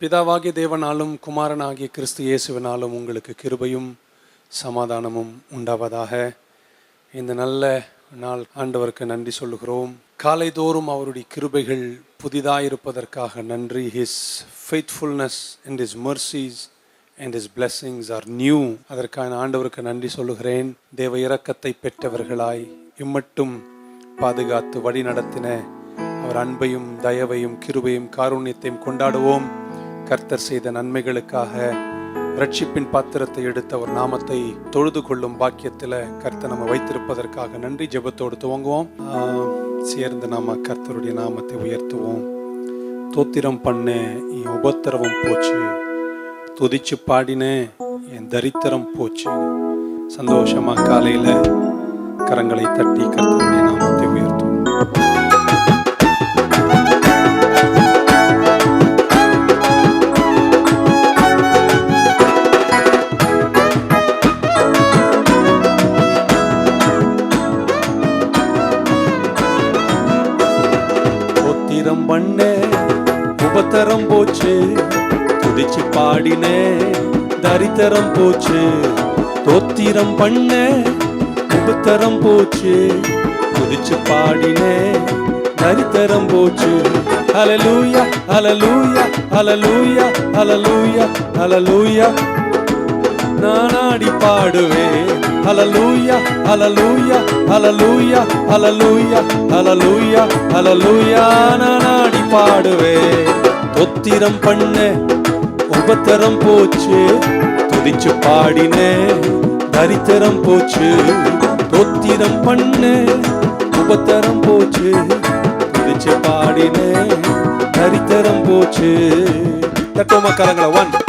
பிதாவாகிய தேவனாலும் குமாரனாகிய கிறிஸ்து இயேசுவினாலும் உங்களுக்கு கிருபையும் சமாதானமும் உண்டாவதாக. இந்த நல்ல நாள் ஆண்டவருக்கு நன்றி சொல்லுகிறோம். காலைதோறும் அவருடைய கிருபைகள் புதிதாயிருப்பதற்காக நன்றி. His faithfulness and His mercies and His blessings are new. அதற்கான ஆண்டவருக்கு நன்றி சொல்லுகிறேன். தேவ இரக்கத்தை பெற்றவர்களாய் இம்மட்டும் பாதுகாத்து வழி நடத்தின அவர் அன்பையும் தயவையும் கிருபையும் காருண்யத்தையும் கொண்டாடுவோம். கர்த்தர் செய்த நன்மைகளுக்காக ரட்சிப்பின் பாத்திரத்தை எடுத்த ஒரு நாமத்தை தொழுது கொள்ளும் பாக்கியத்தில் கர்த்தர் நம்ம வைத்திருப்பதற்காக நன்றி. ஜெபத்தோடு துவங்குவோம். சேர்ந்து நாம கர்த்தருடைய நாமத்தை உயர்த்துவோம். தோத்திரம் பண்ண என் உபத்திரவம் போச்சு, துதிச்சு பாடின என் தரித்திரம் போச்சு. சந்தோஷமா காலையில கரங்களை தட்டி கர்த்தருடைய நாமத்தை உயர்த்துவோம். பண்ண உபத்திரம் போச்சு, துதிச்சு பாடின தரித்திரம் போச்சு. தோத்திரம் பண்ண உபத்திரம் போச்சு, துதிச்சு பாடின தரித்திரம் போச்சு. ஹல்லேலூயா ஹல்லேலூயா ஹல்லேலூயா ஹல்லேலூயா ஹல்லேலூயா. நான் ஆடி பாடுவேன். ஹல்லேலூயா ஹல்லேலூயா ஹல்லேலூயா ஹல்லேலூயா ஹல்லேலூயா ஹல்லேலூயா. நான் ஆடி பாடுவேன். தோத்திரம் பண்ண உபத்திரம் போச்சு, துதிச்சு பாடின தரித்திரம் போச்சு. தோத்திரம் பண்ண உபத்திரம் போச்சு, துதிச்சு பாடின தரித்திரம் போச்சு. தட்டுமா கரங்களை. 1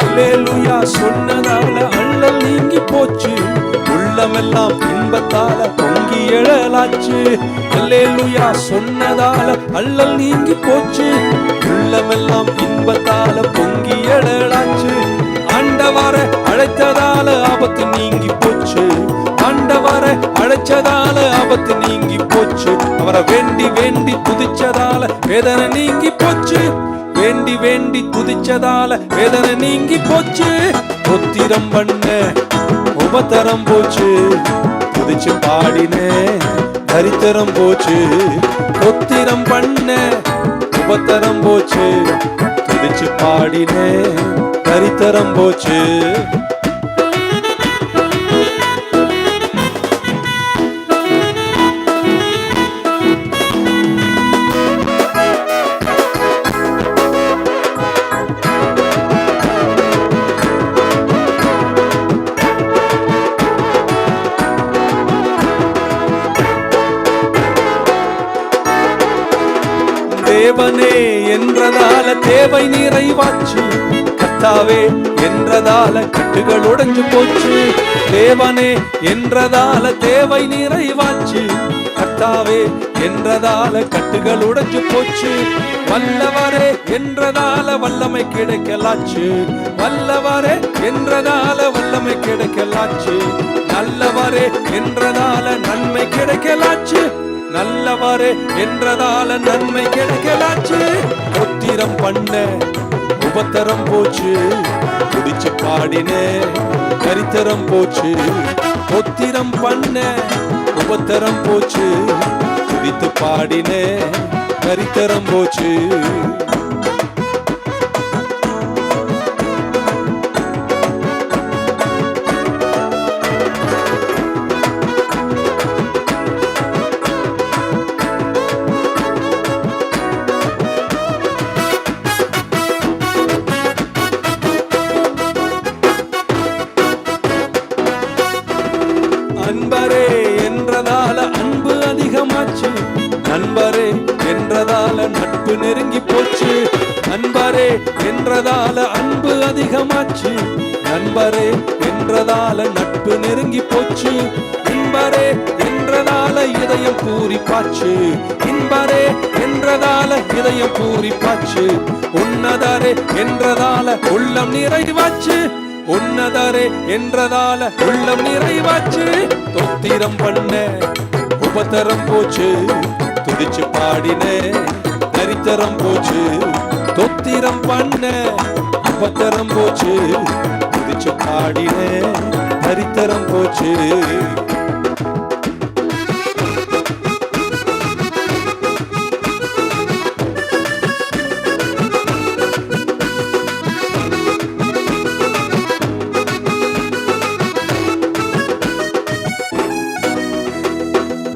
அல்லேலூயா சொன்னதால அள்ளல் நீங்கி போச்சு, உள்ளமெல்லாம் இன்பத்தால பொங்கி எழலாச்சு. அல்லேலூயா சொன்னதால அள்ளல் நீங்கி போச்சு, உள்ளமெல்லாம் இன்பத்தால பொங்கி எழலாச்சு. ஆண்டவரை அழைத்ததால ஆபத்து நீங்கி போச்சு, ஆண்டவரை அழைச்சதால ஆபத்து நீங்கி போச்சு. அவரை வேண்டி வேண்டி துதிச்சதால வேதனை நீங்கி போச்சு, வேண்டி வேண்டி துதிச்சதால வேதனை நீங்கி போச்சு. தோத்திரம் பண்ண உபத்திரம் போச்சு, துதிச்சு பாடின தரித்திரம் போச்சு. தோத்திரம் பண்ண உபத்திரம் போச்சு, துதிச்சு பாடின தரித்திரம் போச்சு. தேவனே என்றதால தேவை நிறைவாச்சு, கர்த்தாவே என்றதால கட்டுகள் உடைஞ்சு போச்சு. தேவனே என்றதால தேவை நிறைவாச்சு, கர்த்தாவே என்றதால கட்டுகள் உடைஞ்சு போச்சு. வல்லவரே என்றதால வல்லமை கிடைக்கலாச்சு, வல்லவரே என்றதால வல்லமை கிடைக்கலாச்சு. நல்லவரே என்றதால நன்மை கிடைக்கலாச்சு, நல்லவரே என்றதால நன்மை கிடைக்கலாச்சு. தோத்திரம் பண்ண உபத்திரம் போச்சு, துதிச்சு பாடின தரித்திரம் போச்சு. தோத்திரம் பண்ண உபத்திரம் போச்சு, துதித்து பாடின தரித்திரம் போச்சு. நண்பரே என்றதால அன்பு அதிகமாச்சு, நண்பரே என்றதால நட்பு நெருங்கி போச்சு. என்றதால அன்பு அதிகமாச்சு. நண்பரே என்றதால நட்பு நெருங்கி போச்சு. இன்பரே என்றதால இதயம் பூரிப்பாச்சு. இன்பரே என்றதால இதயம் பூரிப்பாச்சு. உன்னதரே என்றதால உள்ளம் நிறைவாச்சு. உன்னதரே என்றதால உள்ளம் நிறைவாச்சு. தொத்திரம் பண்ண உபத்தரம் போச்சு. துதிச்சு பாடின தரித்திரம் போச்சு. தொத்திரம் பண்ண உபத்தரம் போச்சு. துதிச்சு பாடின தரித்திரம் போச்சு.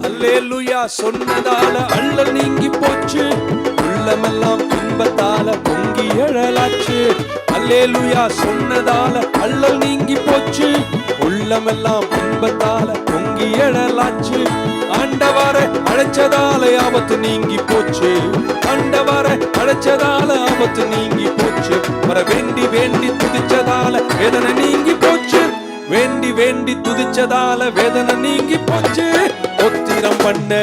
அல்லேலூயா சொன்னதால அள்ளல் நீங்கி போச்சு. உள்ளமெல்லாம் இன்பத்தால பொங்கி எழலாச்சு. அல்லேலூயா சொன்னதால அள்ளல் நீங்கி போச்சு. உள்ளமெல்லாம் இன்பத்தால பொங்கி எழலாச்சு. ஆண்டவரை அழைச்சதால ஆபத்து நீங்கி போச்சு. ஆண்டவரை அழைச்சதால ஆபத்து நீங்கி போச்சு. வர வேண்டி வேண்டி துதிச்சதால வேதனை நீங்கி போச்சு. வேண்டி வேண்டி துதிச்சதால வேதனை நீங்கி போச்சு. ஒத்திரம் பண்ண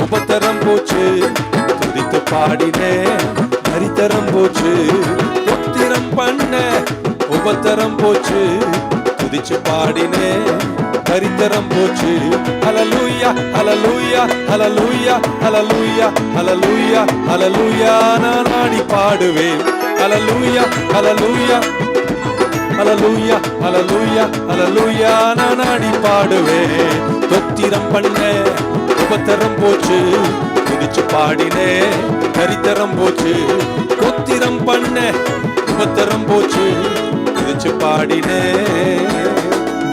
உபத்தரம் போச்சு. துதித்து பாடின தரித்திரம் போச்சு. ஒத்திரம் பண்ண உபத்தரம் போச்சு. துதிச்சு பாடின தரித்திரம் போச்சு. ஹல்லேலூயா ஹல்லேலூயா ஹல்லேலூயா ஹல்லேலூயா ஹல்லேலூயா ஹல்லேலூயா நான் ஆடி பாடுவேன். ஹல்லேலூயா ஹல்லேலூயா ஹல்லேலூயா ஹல்லேலூயா ஹல்லேலூயா நான் ஆடி பாடுவேன். தொத்திரம் பண்ண உபத்தரம் போச்சு. துதிச்சு பாடினே தரித்திரம் போச்சு. தொத்திரம் பண்ண உபத்தரம் போச்சு. துதிச்சு பாடினே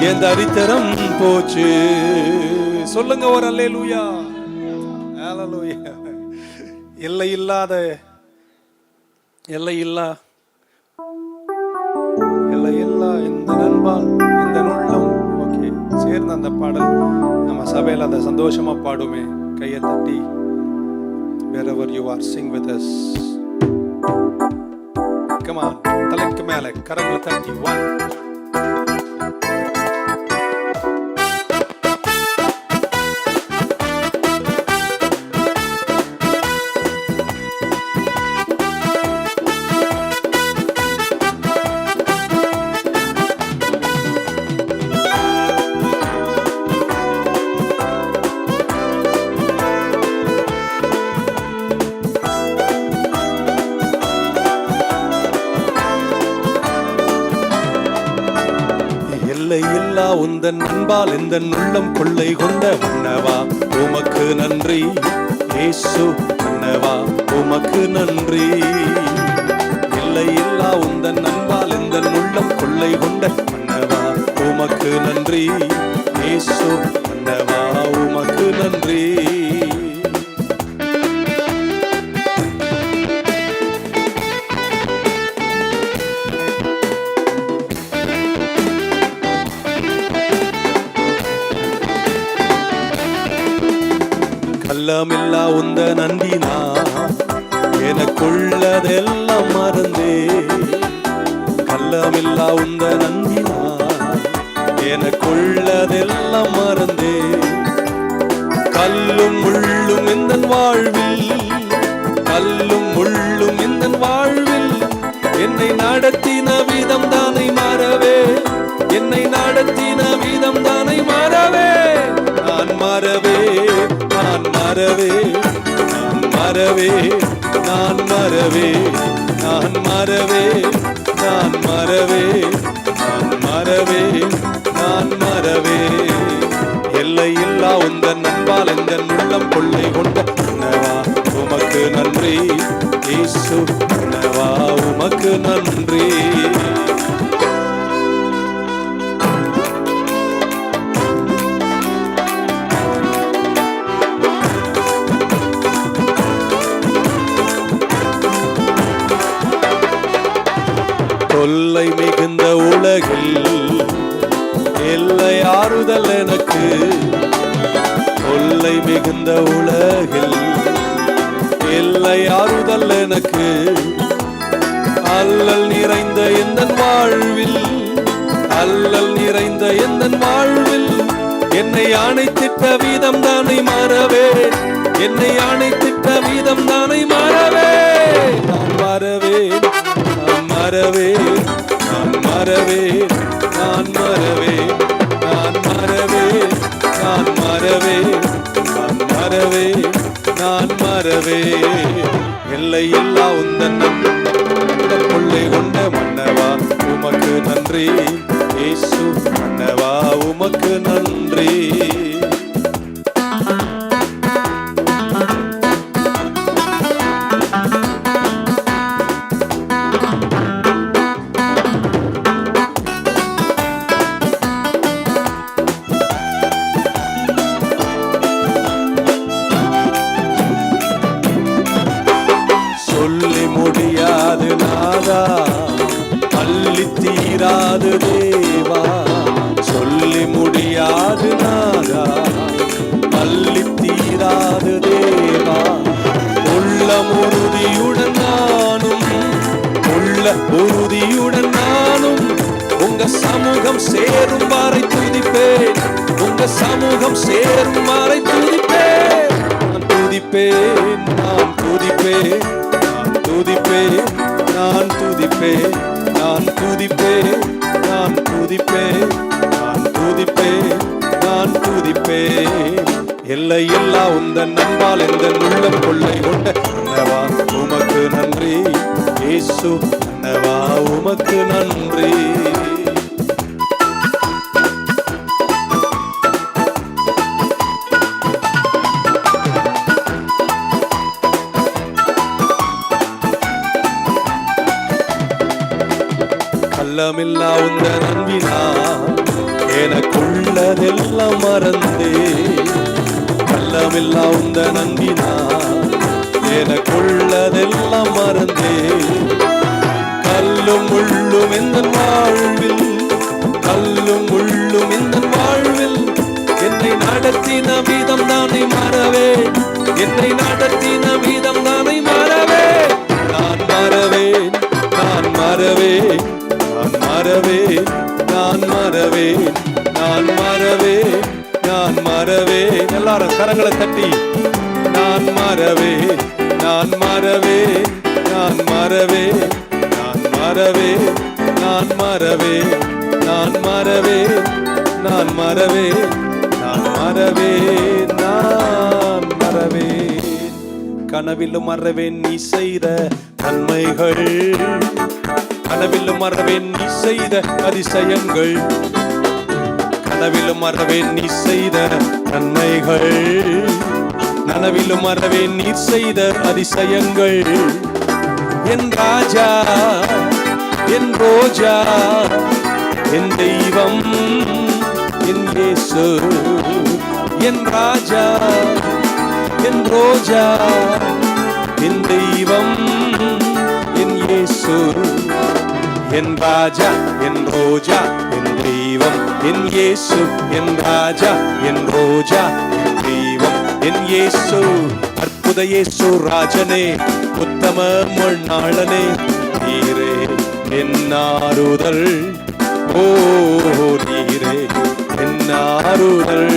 என் தரித்திரம் போச்சு. சொல்லுங்க ஒரு அல்லேலூயா ஹல்லேலூயா. எல்லையில்லாத எல்லையில்லா இந்த நண்பால் இந்த நுள்ளம். ஓகே, சேர்ந்து அந்த பாடல் நம்ம சபையில் அதை சந்தோஷமா பாடுமே. கையை தட்டி wherever you are, sing with us. Come on, தலைக்கு மேல கரங்களை தட்டி. 1 இல்லா உந்தன் அன்பால் இந்த உள்ளம் கொள்ளை கொண்ட மன்னவா உமக்கு நன்றி. இயேசு மன்னவா உமக்கு நன்றி. இல்லை இல்லா உந்தன் அன்பால் இந்த உள்ளம் கொள்ளை கொண்ட மன்னவா உமக்கு நன்றி. இயேசு மன்னவா உமக்கு நன்றி. கள்ளமில்லா உந்த நந்தினா எனக்குள்ளதெல்லாம் மறந்தே. கள்ளமில்லா உந்த நந்தினா எனக்குள்ளதெல்லாம் மறந்தே. கல்லும் முள்ளும் இந்த வாழ்வில், கல்லும் முள்ளும் இந்த வாழ்வில் என்னை நடத்தின விதம் தானை மாறவே. என்னை நடத்தின விதம் தானை மாறவே. நான் மறவே நான் மறவே நான் மறவே நான் மறவே நான் மறவே நான் மறவே நான் மறவே நான் மறவே. எல்லை இல்லா உந்தன் அன்பால் இந்த உள்ளம் கொள்ளை கொண்ட மன்னவா உமக்கு நன்றி. இயேசு மன்னவா உமக்கு நன்றி. தொல்லை மிகுந்த உலகில் எல்லை ஆறுதல் எனக்கு. தொல்லை மிகுந்த உலகில் எல்லை ஆறுதல் எனக்கு. அல்லல் நிறைந்த எந்தன் வாழ்வில், அல்லல் நிறைந்த எந்தன் வாழ்வில் என்னை அணைத்திட்ட வீதம் தானை மறவேன், என்னை அணைத்திட்ட வீதம் தானை மறவேன். நான் மறவேன், நான் மறவேன், நான் மறவேன், நான் மறவேன், நான் மறவேன், நான் மறவேன், நான் மறவேன், நான் மறவேன். எல்லை இல்லா உந்தன் கொள்ளை கொண்ட மன்னவா உமக்கு நன்றி, இயேசு மன்னவா உமக்கு நன்றி. சொல்லி முடியாது நாதா, அள்ளி தீராது தேவா, சொல்லி முடியாது நாதா, அள்ளி தீராது தேவா. உள்ள உறுதியுடன் நானும், உள்ள உறுதியுடன் நானும் உங்க சமூகம் சேரும் வரை துதிப்பேன், உங்க சமூகம் சேரும் வரை துதிப்பேன். நான் துதிப்பேன், நான் துதிப்பேன், துதிப்பேன், நான் துதிப்பேன், நான் துதிப்பேன், நான் துதிப்பேன், நான் துதிப்பேன், நான் துதிப்பேன். எல்லை இல்லா உந்தன் நண்பால் எந்த உள்ளம் கொள்ளை கொண்ட மன்னவா உமக்கு நன்றி, இயேசு மன்னவா உமக்கு நன்றி. கள்ளமில்லா உந்தன் அன்பினா எனக்குள்ளதெல்லாம் மறந்தே, கள்ளமில்லா உந்தன் அன்பினா எனக்குள்ளதெல்லாம் மறந்தே. கல்லும் முள்ளும் எந்தன் வாழ்வில், கல்லும் முள்ளும் எந்தன் வாழ்வில் என்னை நடத்தின வீதம் தானை மறவேன், என்னை நடத்தின வீதம் தானை மறவேன். நான் மறவேன், நான் மறவேன், நான் மறவேன், நான் மறவேன், நான் மறவேன், நான் மறவேன். எல்லாரும் கரங்களை தட்டி நான் மறவேன், நான் மறவேன், நான் மறவேன், நான் மறவேன், நான் மறவேன், நான் மறவேன், நான் மறவேன், நான் மறவேன், நான் மறவேன். கனவிலும் மறவேன் நீ செய்த நன்மைகள், கனவிலும் மறவேன் நீ செய்த அதிசயங்கள், கனவிலும் மறவேன் நீ செய்த நன்மைகள், நனவிலும் மறவேன் நீ செய்த அதிசயங்கள். என் ராஜா, என் ரோஜா, என் தெய்வம், என் இயேசு. என் ராஜா, என் ரோஜா, என் தெய்வம், என் இயேசு. என் ராஜா, என் ரோஜா, என் தெய்வம், என் இயேசு. என் ராஜா, என் ரோஜா, என் தெய்வம், என் இயேசு. அற்புத இயேசு ராஜனே, உத்தம மண்ணாளனே, நீரே என் ஆறுதல், ஓ நீரே என் ஆறுதல்.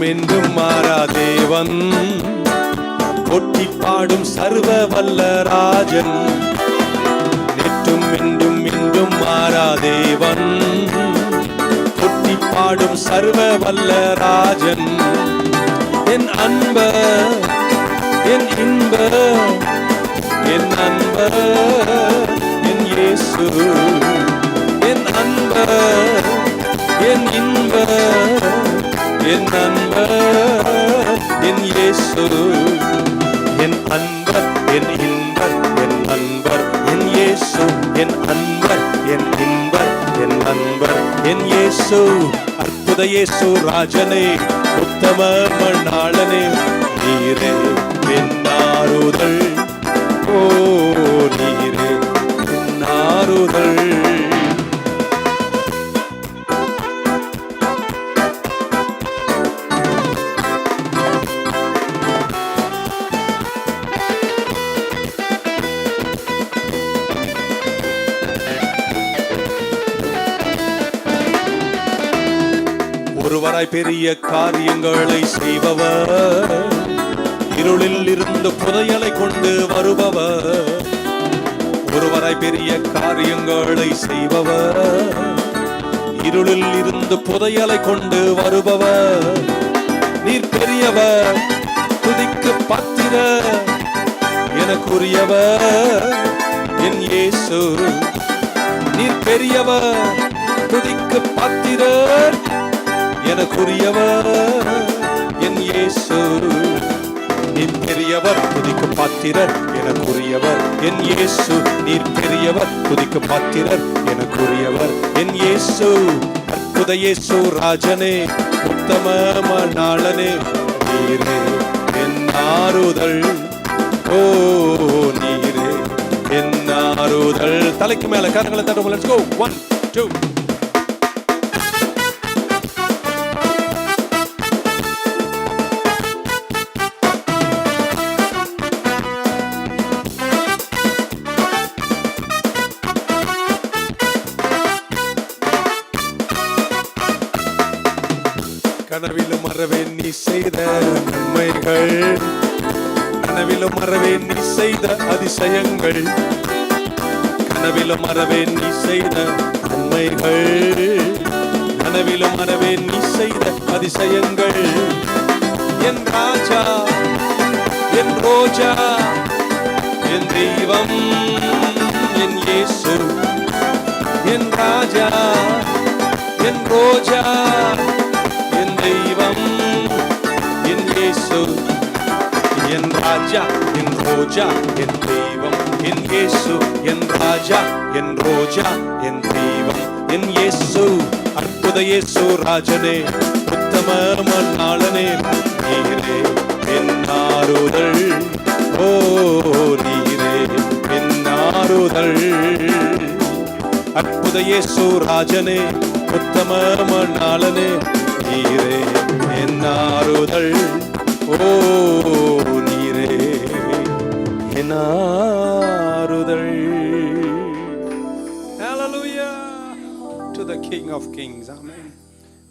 என்றும் மாறா தேவன், ஒட்டி பாடும் சர்வ வல்ல ராஜன். நேற்றும் இன்றும் இன்றும் மாறா தேவன், ஒட்டி பாடும் சர்வ வல்ல ராஜன். என் அன்ப, என் இன்ப, என் அன்ப, என் இயேசு. என் அன்ப, என் இன்ப, என் அன்பர், என் இயேசு. என் அன்பர், என் இன்பர், என் அன்பர், என் இயேசு. என் அன்பர், என் இன்பர், என் அன்பர், என் இயேசு. அற்புத இயேசு ராஜனே, உத்தம மண்ணாளனே, நீரே என் ஆறுதல். ஓ நீரே என் ஆறுதல். ஒருவராய் பெரிய காரியங்களை செய்பவர், இருளில் இருந்து புதையலை கொண்டு வருபவர். ஒருவராய் பெரிய காரியங்களை செய்பவர், இருளில் இருந்து புதையலை கொண்டு வருபவர். நீர் பெரியவர், துதிக்கு பாத்திரர், எனக்குரியவர் என் இயேசு. நீர் பெரியவர், துதிக்கு பாத்திரர், எனக்குரியவர் என் இயேசு. நீர் பெரியவர், துதிக்கு பாத்திரர், எனக்குரியவர் என் இயேசு. நீர் பெரியவர், துதிக்கு பாத்திரர், எனக்குரியவர் என் இயேசு. அற்புத இயேசு ராஜனே, உத்தம மணாளனே, நீரே என் ஆறுதல். ஓ நீரே என் ஆறுதல். தலைக்கு மேல கரங்களை தட்டுவோம். Let's go. 1 2. கனவிலும் மறவேன் நீ செய்த நன்மைகள், கனவிலும் மறவேன் நீ செய்த அதிசயங்கள். கனவிலும் மறவேன் நீ செய்த நன்மைகள், கனவிலும் மறவேன் நீ செய்த அதிசயங்கள். என் ராஜா, என் ரோஜா, என் தெய்வம் என் இயேசு. என் ராஜா, என் ரோஜா, என் தெய்வம் என் இயேசு. என் ராஜா, என் ரோஜா, என் தெய்வம் என் இயேசு. என் ராஜா, என் ரோஜா, என் தெய்வம் என் இயேசு. அற்புத இயேசு ராஜனே, உத்தம மணாளனே, நீரே என் ஆறுதல். ஓ நீரே என் ஆறுதல். அற்புத இயேசு ராஜனே, உத்தம மணாளனே, நீரே என் ஆறுதல். ஓ நீரே என் ஆறுதல். Hallelujah to the King of Kings. Amen.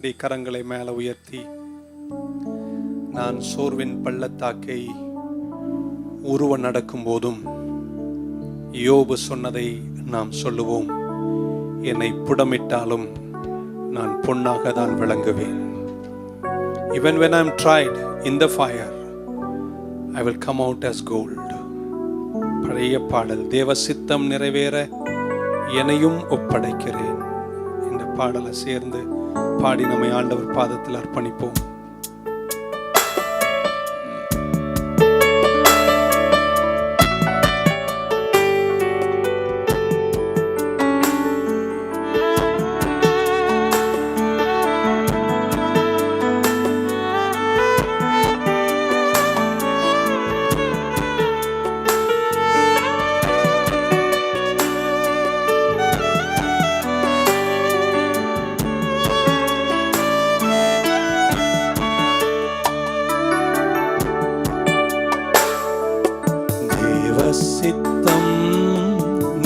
டி கரங்களை மேல உயர்த்தி, நான் சோர்வின் பள்ளத்தாக்கை உருவ நடக்கும் போதும் யோபு சொன்னதை நாம் சொல்லுவோம். என்னை புடமிட்டாலும் நான் பொன்னாக தான் விளங்குவேன். Even when I am tried in the fire, I will come out as gold. பழைய பாடல். தேவ சித்தம் நிறைவேற என்னையும் ஒப்படைக்கிறேன். இந்த பாடலை சேர்ந்து பாடி நம்மை ஆண்டவர் பாதத்தில் அர்ப்பணிப்போம். சித்தம்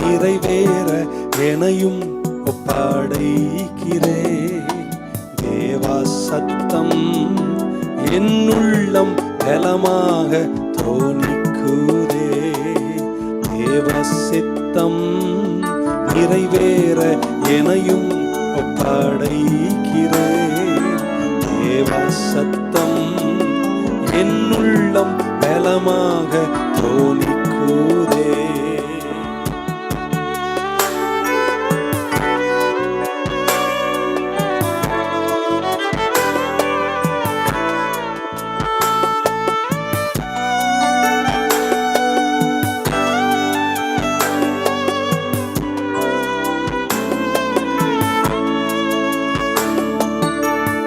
நிறைவேற என்னையும் ஒப்படைக்கிறே. தேவா சத்தம் என்னுள்ளம் பலமாக தோணிக்குதே. தேவ சித்தம் நிறைவேற என்னையும் ஒப்படைக்கிறே. தேவ சத்தம் என்னுள்ளம் பலமாக தோணிக்குதே.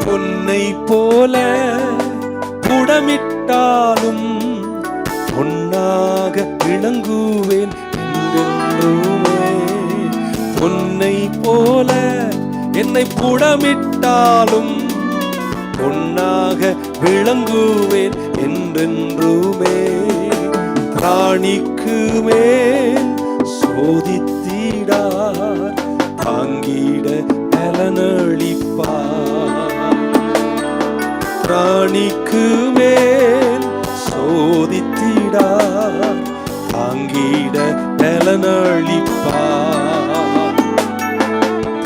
பொன்னை போல புடம் புடமிட்டாலும் பொன்னாக விளங்குவேன் என்றென்றுமே. பொன்னை போல என்னை புடமிட்டாலும் பொன்னாக விளங்குவேன் என்றென்றுமே. ராணிக்கு மேல் சோதித்திடார் தாங்கிட பலனளிப்பார். ராணிக்கு மேல் சோதித்திடார் தாங்கிட பலனளிப்பார்.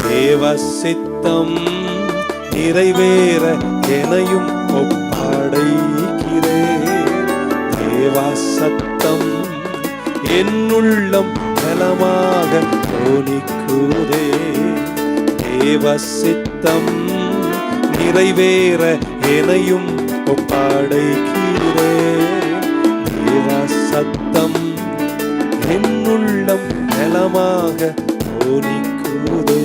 தேவ சித்தம் நிறைவேற எனையும் ஒப்படைக்கிறேன். தேவா சத்தம் என்னுள்ளம் பலமாக தோணிக்குதே. தேவ சித்தம் நிறைவேற எனையும் ஒப்படைக்கிறேன். தேவா சத்தம் என்னுள்ளம் பலமாக தோணிக்குதே.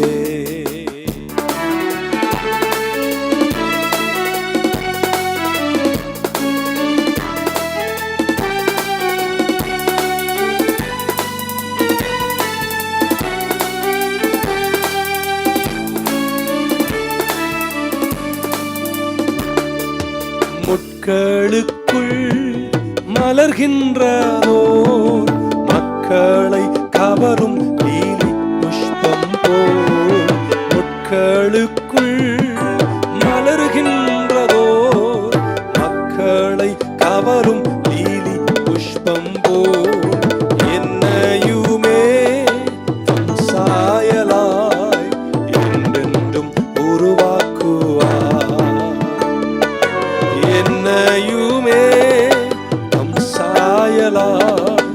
முட்களுக்குள் மலர்கின்றதோ மக்களை கவரும் லீலி புஷ்பம் போல். முட்களுக்குள் மலர்கின்றதோ மக்களை கவரும் லீலி புஷ்பம் போல். என்னையுமே தம் சாயலாய் என்றென்றும் உருவாக்குவார். என்னையுமே தம் சாயலாய்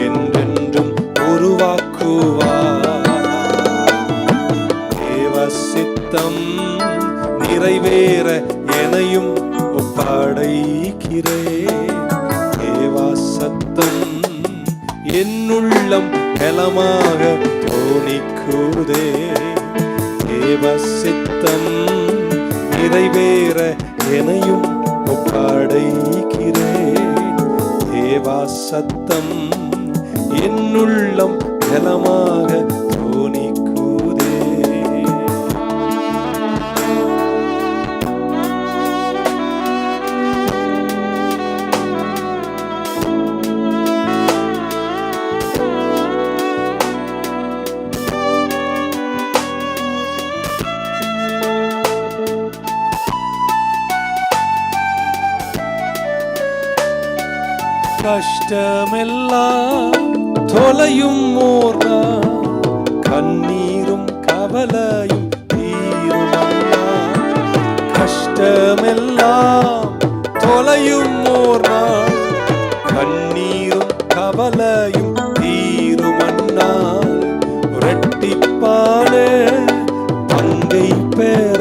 என்றென்றும் உருவாக்குவார். தேவ சித்தம் நிறைவேற எனையும் ஒப்படைக்கிறேன். தேவா சத்தம் என்னுள்ளம் பலமாக தோணிக்குதே. தேவ சித்தம் நிறைவேற எனையும் ஒப்படைக்கிறேன். தேவா சத்தம் என்னுள்ளம் பலமாக தோணிக்குதே. கஷ்டமெல்லாம் தொலையும் ஓர் நாள், கண்ணீரும் கவலையும் தீருமல்லா. கஷ்டமெல்லாம் தொலையும் ஓர் நாள், கண்ணீரும் கவலையும் தீருமன்னாள். இரட்டிப்பான பங்கை பெற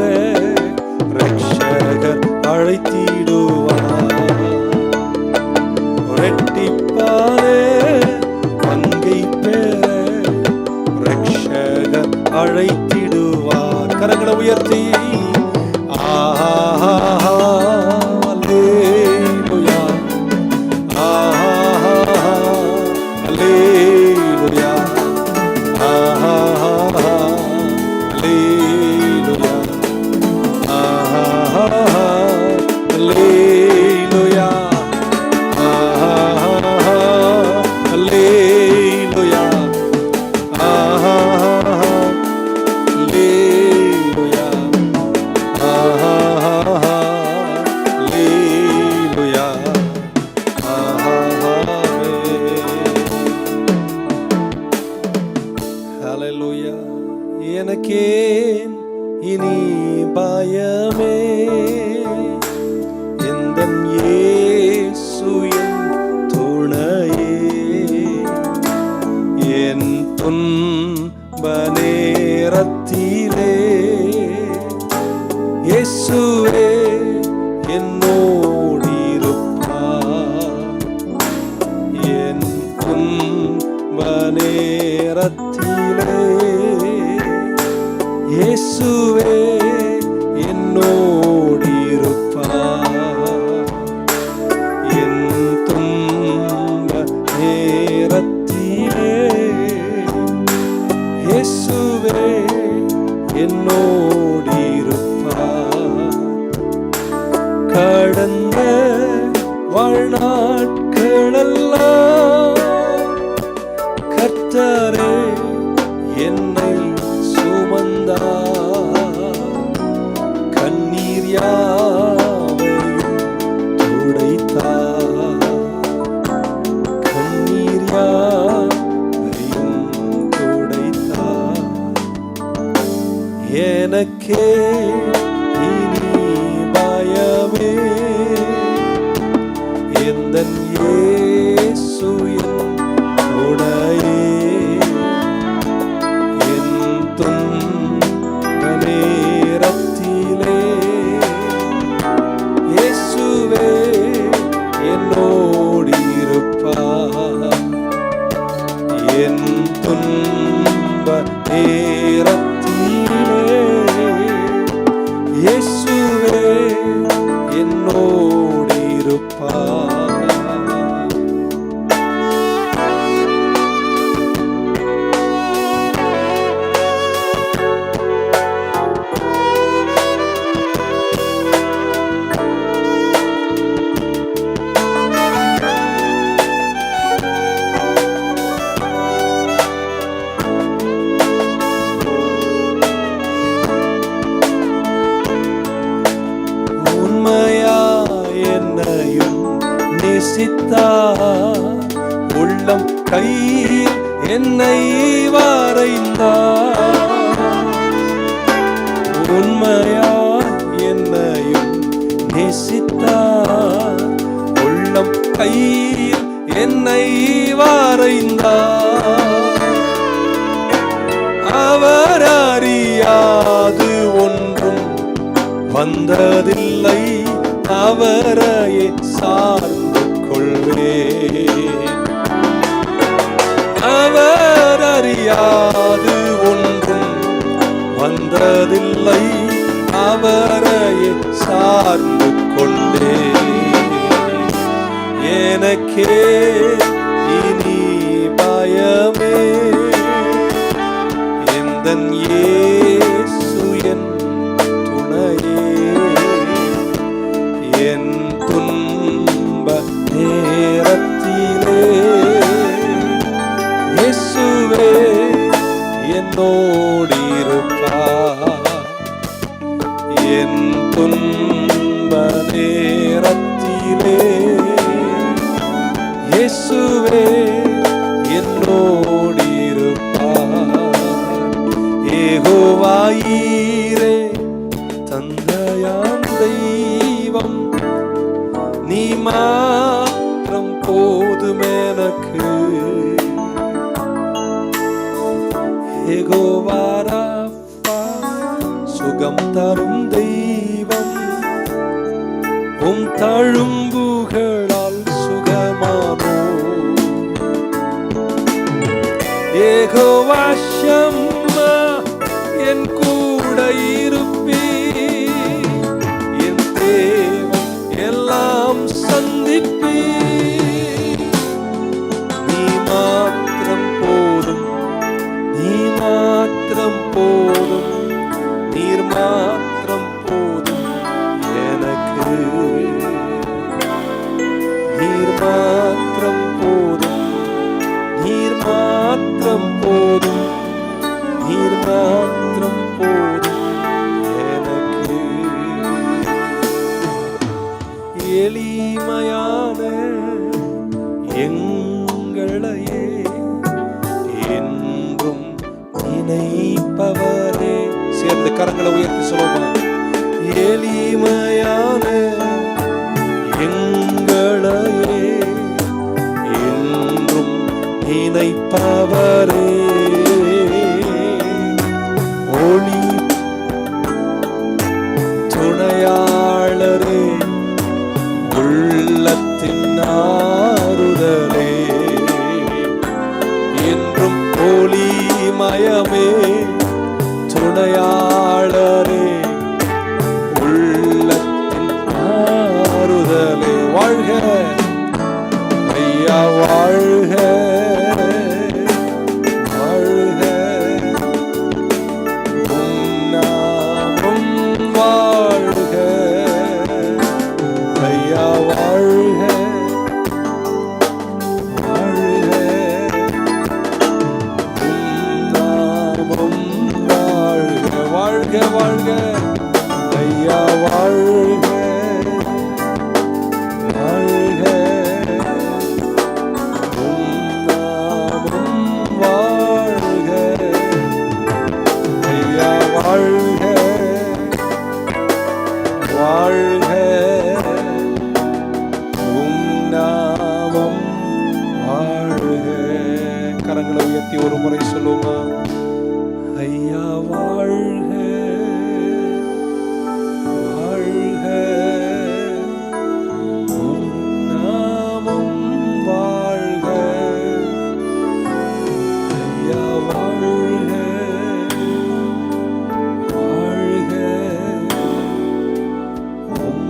ரட்சகர் அழைத்திடுவார். இரட்டிப்பானே பங்கை பெற ரட்சகர் அழைத்திடுவார். கரங்களை உயர்த்தி அல்லேலூயா, அல்லேலூயா, வாழ்நாட்களெல்லாம் கர்த்தரே என்னை சுமந்தார். கண்ணீர் யாவையும் துடைத்தார். கண்ணீர் யாவையும் துடைத்தார். எனக்கே இனி பயமே, எந்தன் இயேசு என் துணையே. என் துன்ப நேரத்திலே இயேசுவே என்னோடு இருப்பார். என் துன்ப நேரத்திலே இயேசுவே என்னோடு இருப்பார். என்னையும் நேசித்தார். உள்ளம் கையில் என்னை வரைந்தார். உண்மையா என்னையும் நேசித்தார். உள்ளம் கையில் என்னை வரைந்தார். அவர் அறியாது ஒன்றும் வந்ததில்லை, அவரையே சார்ந்து கொள்வேன். அவர் அறியாது ஒன்றும் வந்ததில்லை, அவரையே சார்ந்து கொண்டேன். எனக்கே இனி பயமே, எந்தன் இயேசு என் துணையே. என் துன்ப நேரத்திலே இயேசுவே என்னோடு இருப்பார். என் துன்ப நேரத்திலே இயேசுவே என்னோடு இருப்பார். யெகோவா ஈரே தந்தையாம் தெய்வம், நீ மாத்திரம் போதும் எனக்கு. யெகோவா ராஃபா சுகம் தரும் தெய்வம், உம் தழும்புகளால் சுகமானோ. யெகோவா ஷம்மா என் கூட இருப்பீர். என் தேவை எல்லாம் சந்திப்பீர். நீ மாத்திரம் போதும், நீ மாத்திரம் போதும், நீர் மாத்திரம் போதும் எனக்கு. நீர் மாத்திரம் போதும், நீர் மாத்திரம் போதும், நீர் மாத்திரம் போதும் எனக்கு. எளிமையான எங்களையே என்றும் நினைப்பவரே. சேர்ந்து கரங்களை உயர்த்தி சொல்லுமா. எளிமையான எங்களையே என்றும் நினைப்பவரே. ஒளி துணையாளரே, உள்ளத்தின் ஆறுதலே. என்றும் ஒளிமயமே துணையாளரே, உள்ளத்தின் ஆறுதலே. வாழ்க ஐயா வாழ்க, வாழ்க உன்னாமம் வாழ்க ஐயா வாழ்க. உயர்த்தி ஒரு முறை சொல்லுமா? ஐயா வாழ்க வாழ்க, உம் நாமம் வாழ்க. ஐயா வாழ்க வாழ்க, உம்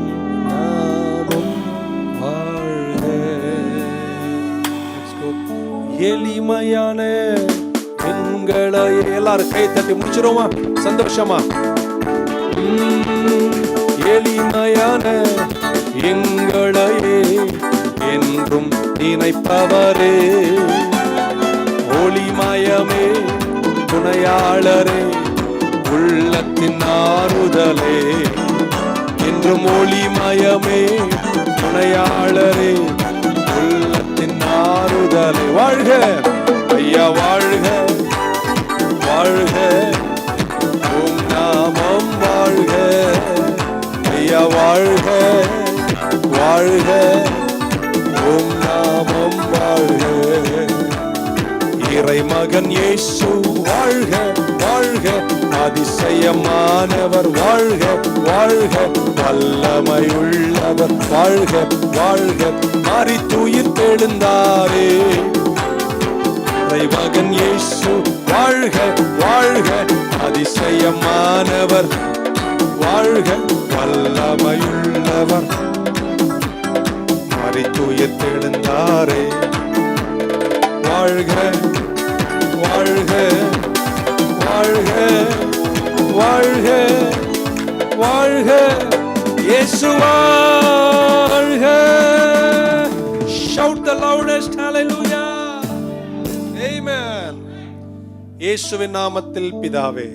நாமம் வாழ்க. Let's go. எளிமையான எங்களை எல்லாரும் கை தட்டி முடிச்சிருவோமா? சந்தோஷமா. எளிமையான எங்களையே என்றும் நினைப்பவரே, ஒளிமயமே துணையாளரே, உள்ளத்தின் ஆறுதலே, என்றும் ஒளிமயமே துணையாளரே, உள்ளத்தின் ஆறுதலே. வாழ்க ஐயா வாழ்க வாழ்க, உம் நாமம் வாழ்க. ஐயா வாழ்க வாழ்க, உம் நாமம் வாழ்க. இறைமகன் இயேசு வாழ்க வாழ்க, அதிசயமானவர் வாழ்க வாழ்க, வல்லமையுள்ளவர் வாழ்க வாழ்க, மரித்துயிர் தெழுந்தாரே. இறைமகன் இயேசு வாழ்க வாழ்க, அதிசயமானவர் வாழ்க, வல்லமையுள்ளவர் மரித்துயிர் தெழுந்தாரே. வாழ்க வாழ்க வாழ்க வாழ்க வாழ்க, இயேசு வாழ்க. Shout the loudest hallelujah. Amen. இயேசுவின் நாமத்தில் பிதாவே.